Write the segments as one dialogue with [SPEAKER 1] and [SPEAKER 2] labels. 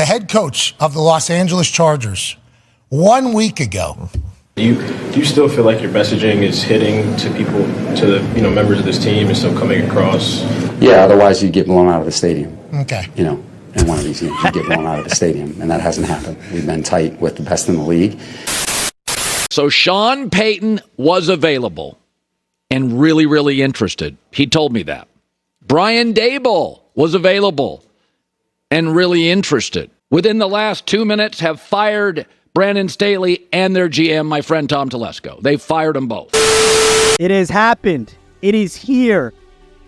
[SPEAKER 1] the head coach of the Los Angeles Chargers, 1 week ago.
[SPEAKER 2] Do you still feel like your messaging is hitting to people, to the members of this team, and still coming across?
[SPEAKER 3] Yeah, otherwise you'd get blown out of the stadium.
[SPEAKER 1] Okay.
[SPEAKER 3] In one of these games, you'd get blown out of the stadium, and that hasn't happened. We've been tight with the best in the league.
[SPEAKER 4] So Sean Payton was available and really, really interested. He told me that. Brian Daboll was available and really interested. Within the last 2 minutes, have fired Brandon Staley and their GM, my friend Tom Telesco. They fired them both.
[SPEAKER 5] It has happened. It is here.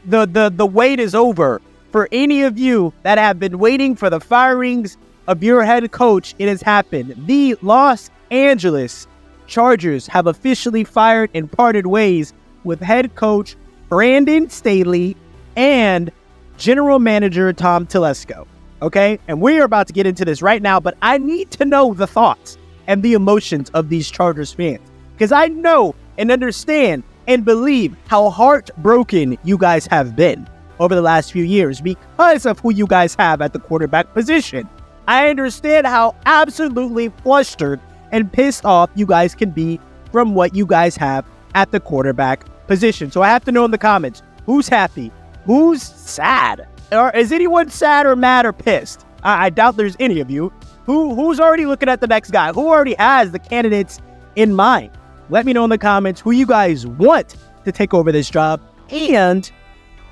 [SPEAKER 5] The wait is over. For any of you that have been waiting for the firings of your head coach, it has happened. The Los Angeles Chargers have officially fired and parted ways with head coach Brandon Staley and general manager Tom Telesco. Okay? And we're about to get into this right now, but I need to know the thoughts and the emotions of these Chargers fans, because I know and understand and believe how heartbroken you guys have been over the last few years because of who you guys have at the quarterback position. I understand how absolutely flustered and pissed off you guys can be from what you guys have at the quarterback position. So I have to know in the comments, who's happy? Who's sad? Or is anyone sad or mad or pissed? I doubt there's any of you. Who's already looking at the next guy? Who already has the candidates in mind? Let me know in the comments who you guys want to take over this job. And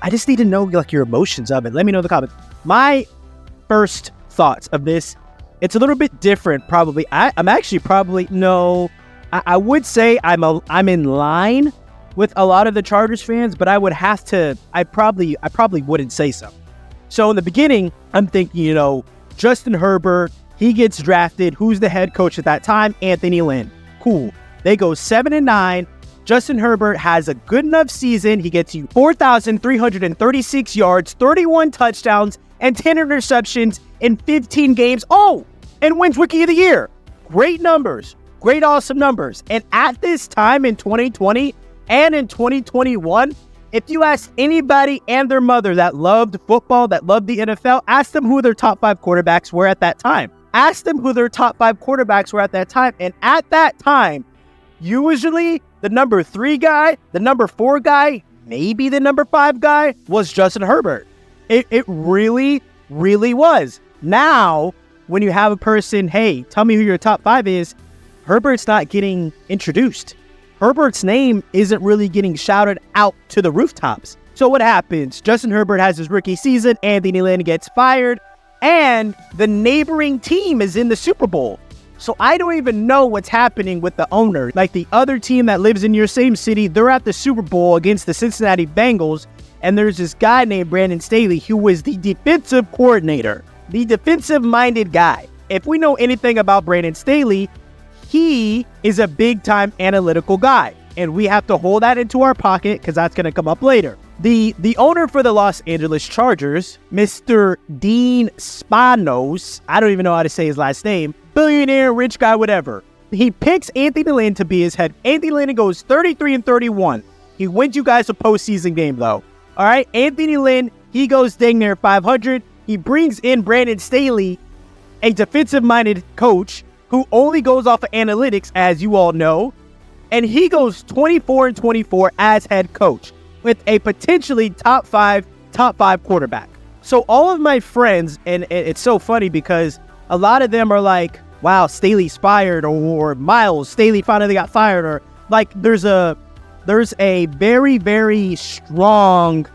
[SPEAKER 5] I just need to know your emotions of it. Let me know in the comments. My first thoughts of this, it's a little bit different probably. I would say I'm in line with a lot of the Chargers fans, but I probably wouldn't say so. So in the beginning, I'm thinking, Justin Herbert, he gets drafted. Who's the head coach at that time? Anthony Lynn. Cool. They go 7-9. Justin Herbert has a good enough season. He gets you 4,336 yards, 31 touchdowns, and 10 interceptions in 15 games. Oh, and wins Rookie of the Year. Great numbers. Great, awesome numbers. And at this time in 2020 and in 2021, if you ask anybody and their mother that loved football, that loved the NFL, ask them who their top 5 quarterbacks were at that time. Ask them who their top 5 quarterbacks were at that time. And at that time, usually the number 3 guy, the number 4 guy, maybe the number 5 guy was Justin Herbert. It really, really was. Now, when you have a person, hey, tell me who your top 5 is, Herbert's not getting introduced. Herbert's name isn't really getting shouted out to the rooftops. So what happens? Justin Herbert has his rookie season, Anthony Lynn gets fired, and the neighboring team is in the Super Bowl. So I don't even know what's happening with the owner. Like the other team that lives in your same city, they're at the Super Bowl against the Cincinnati Bengals, and there's this guy named Brandon Staley who was the defensive coordinator, the defensive-minded guy. If we know anything about Brandon Staley, he is a big-time analytical guy, and we have to hold that into our pocket because that's going to come up later. The owner for the Los Angeles Chargers, Mr. Dean Spanos, I don't even know how to say his last name, billionaire, rich guy, whatever. He picks Anthony Lynn to be his head. Anthony Lynn goes 33-31. He wins you guys a postseason game, though. All right, Anthony Lynn, he goes dang near 500. He brings in Brandon Staley, a defensive-minded coach who only goes off of analytics, as you all know, and he goes 24-24 as head coach with a potentially top five quarterback. So all of my friends, and it's so funny because a lot of them are like, wow, Staley's fired, or Miles, Staley finally got fired, or like there's a very, very strong,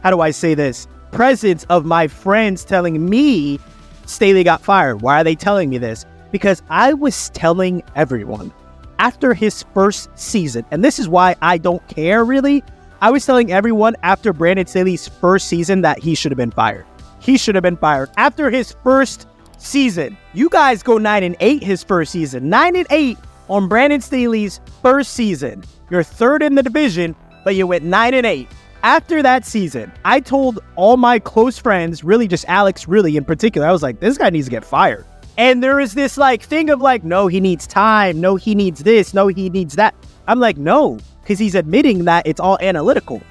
[SPEAKER 5] how do I say this, presence of my friends telling me Staley got fired. Why are they telling me this? Because I was telling everyone after his first season, and this is why I don't care really, I was telling everyone after Brandon Staley's first season that he should have been fired. He should have been fired. After his first season, you guys go 9-8 his first season. 9-8 on Brandon Staley's first season. You're third in the division, but you went 9-8. After that season, I told all my close friends, really just Alex really in particular, I was like, this guy needs to get fired. And there is this like thing of like, no, he needs time. No, he needs this. No, he needs that. I'm like, no, because he's admitting that it's all analytical.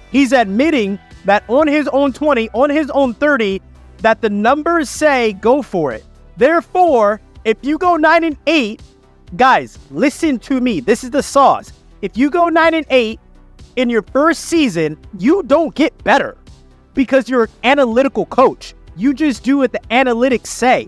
[SPEAKER 5] He's admitting that on his own 20, on his own 30, that the numbers say go for it. Therefore, if you go 9-8, guys, listen to me. This is the sauce. If you go 9-8 in your first season, you don't get better because you're an analytical coach. You just do what the analytics say.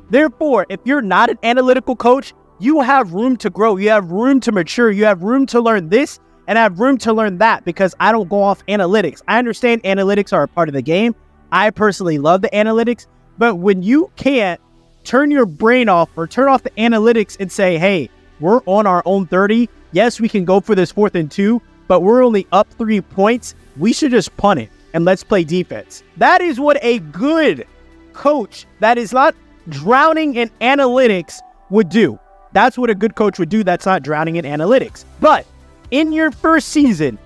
[SPEAKER 5] Therefore, if you're not an analytical coach, you have room to grow. You have room to mature. You have room to learn this and have room to learn that because I don't go off analytics. I understand analytics are a part of the game. I personally love the analytics, but when you can't turn your brain off or turn off the analytics and say, hey, we're on our own 30. Yes, we can go for this 4th and 2, but we're only up 3 points. We should just punt it and let's play defense. That is what a good coach that is not drowning in analytics would do. That's what a good coach would do. That's not drowning in analytics. But in your first season,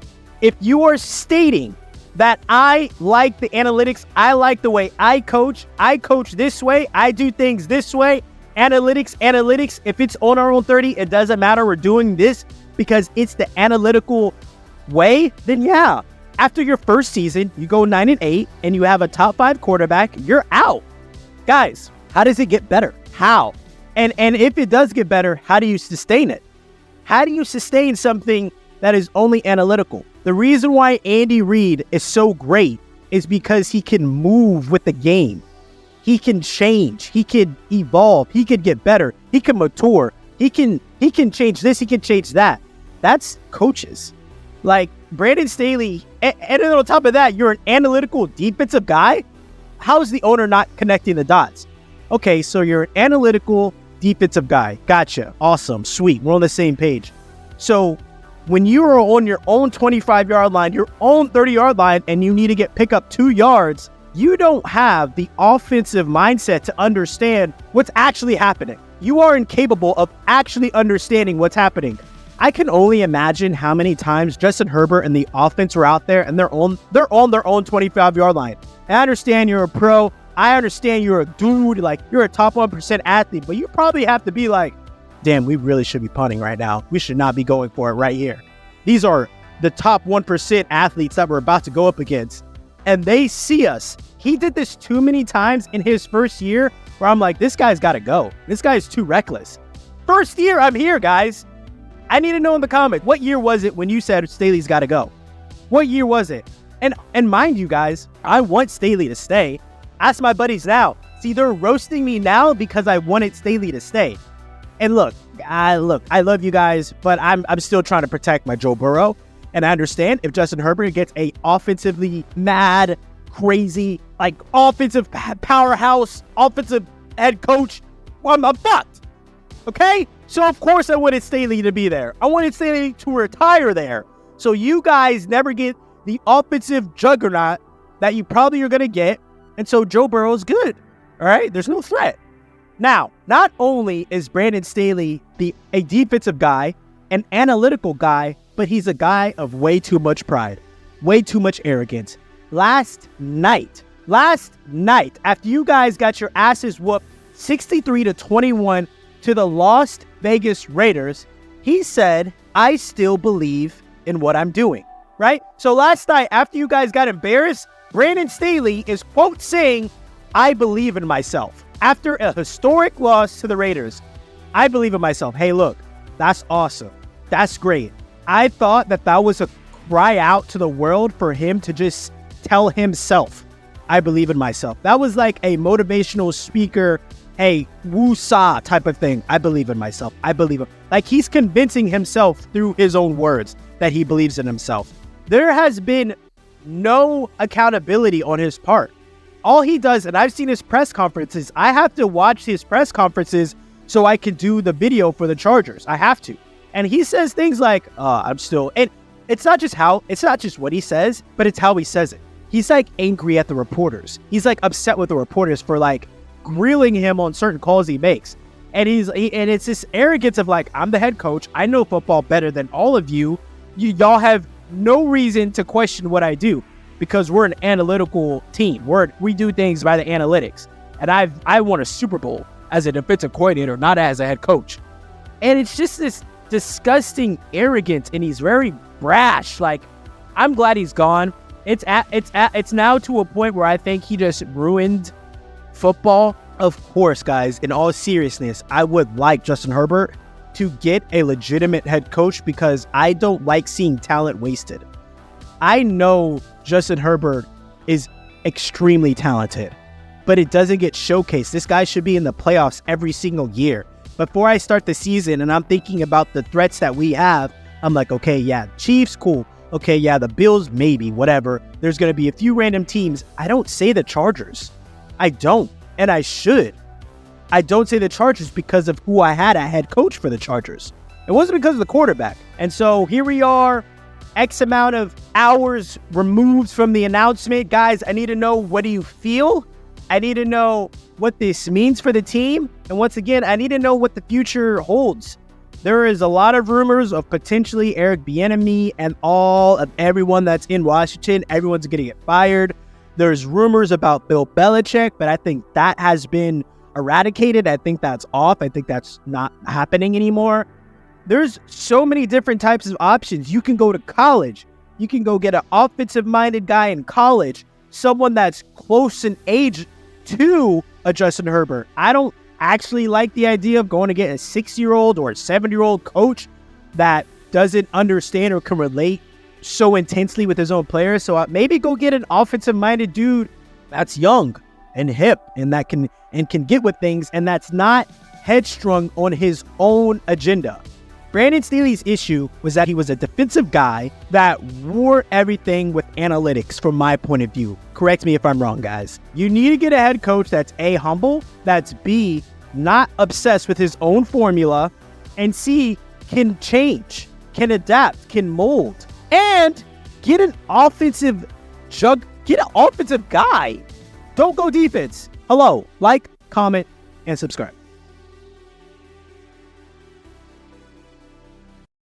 [SPEAKER 5] if you are stating that I like the analytics, I like the way I coach this way, I do things this way, analytics, if it's on our own 30, it doesn't matter, we're doing this because it's the analytical way, then yeah. After your first season, you go 9-8 and you have a top 5 quarterback, you're out. Guys, how does it get better? How? And if it does get better, how do you sustain it? How do you sustain something that is only analytical? The reason why Andy Reid is so great is because he can move with the game. He can change. He can evolve. He can get better. He can mature. He can change this. He can change that. That's coaches. Like Brandon Staley, and on top of that, you're an analytical defensive guy. How is the owner not connecting the dots? Okay, so you're an analytical defensive guy. Gotcha. Awesome. Sweet. We're on the same page. So when you are on your own 25-yard line, your own 30-yard line, and you need to pick up 2 yards, you don't have the offensive mindset to understand what's actually happening. You are incapable of actually understanding what's happening. I can only imagine how many times Justin Herbert and the offense were out there and they're on their own 25-yard line. And I understand you're a pro. I understand you're a dude, like you're a top 1% athlete, but you probably have to be like, damn, we really should be punting right now. We should not be going for it right here. These are the top 1% athletes that we're about to go up against. And they see us. He did this too many times in his first year where I'm like, this guy's got to go. This guy's too reckless. First year, I'm here, guys. I need to know in the comments, what year was it when you said Staley's got to go? What year was it? And mind you guys, I want Staley to stay. Ask my buddies now. See, they're roasting me now because I wanted Staley to stay. And look, I love you guys, but I'm still trying to protect my Joe Burrow. And I understand if Justin Herbert gets a offensively mad, crazy, like offensive powerhouse, offensive head coach, well, I'm fucked. Okay? So of course I wanted Staley to be there. I wanted Staley to retire there. So you guys never get the offensive juggernaut that you probably are going to get. And so Joe Burrow's good. All right? There's no threat. Now, not only is Brandon Staley a defensive guy, an analytical guy, but he's a guy of way too much pride, way too much arrogance. Last night, after you guys got your asses whooped 63-21 to the Las Vegas Raiders, he said, I still believe in what I'm doing, right? So last night, after you guys got embarrassed, Brandon Staley is, quote, saying, I believe in myself. After a historic loss to the Raiders, I believe in myself. Hey, look, that's awesome. That's great. I thought that was a cry out to the world for him to just tell himself, I believe in myself. That was like a motivational speaker, hey, woo-saw type of thing. I believe in myself. I believe it. Like he's convincing himself through his own words that he believes in himself. There has been no accountability on his part. All he does, and I've seen his press conferences, I have to watch his press conferences so I can do the video for the Chargers. I have to. And he says things like, I'm still, and it's not just what he says, but it's how he says it. He's like angry at the reporters. He's like upset with the reporters for like grilling him on certain calls he makes. And and it's this arrogance of like, I'm the head coach. I know football better than all of you. Y'all have no reason to question what I do because we're an analytical team. We do things by the analytics. And I won a Super Bowl as a defensive coordinator, not as a head coach. And it's just this disgusting arrogance, and he's very brash. Like, I'm glad he's gone. It's now to a point where I think he just ruined football Of course, guys, in all seriousness, I would like Justin Herbert to get a legitimate head coach because I don't like seeing talent wasted. I know Justin Herbert is extremely talented, but it doesn't get showcased. This guy should be in the playoffs every single year. Before I start the season and I'm thinking about the threats that we have, I'm like, okay, yeah, Chiefs, cool. Okay, yeah, the Bills, maybe, whatever. There's going to be a few random teams. I don't say the Chargers. I don't, and I should. I don't say the Chargers because of who I had at head coach for the Chargers. It wasn't because of the quarterback. And so here we are, X amount of hours removed from the announcement. Guys, I need to know, what do you feel? I need to know what this means for the team. And once again, I need to know what the future holds. There is a lot of rumors of potentially Eric Bieniemy and all of everyone that's in Washington. Everyone's going to get fired. There's rumors about Bill Belichick, but I think that has been eradicated. I think that's off. I think that's not happening anymore. There's so many different types of options. You can go to college. You can go get an offensive-minded guy in college, someone that's close in age to a Justin Herbert. I don't actually like the idea of going to get a 6-year-old or a 7-year-old coach that doesn't understand or can relate so intensely with his own players. So maybe go get an offensive-minded dude that's young and hip and that can get with things and that's not headstrong on his own agenda. Brandon Staley's issue was that he was a defensive guy that wore everything with analytics from my point of view. Correct me if I'm wrong, guys. You need to get a head coach that's A, humble, that's B, not obsessed with his own formula, and C, can change, can adapt, can mold, and get an offensive guy. Don't go defense. Hello, like, comment, and subscribe.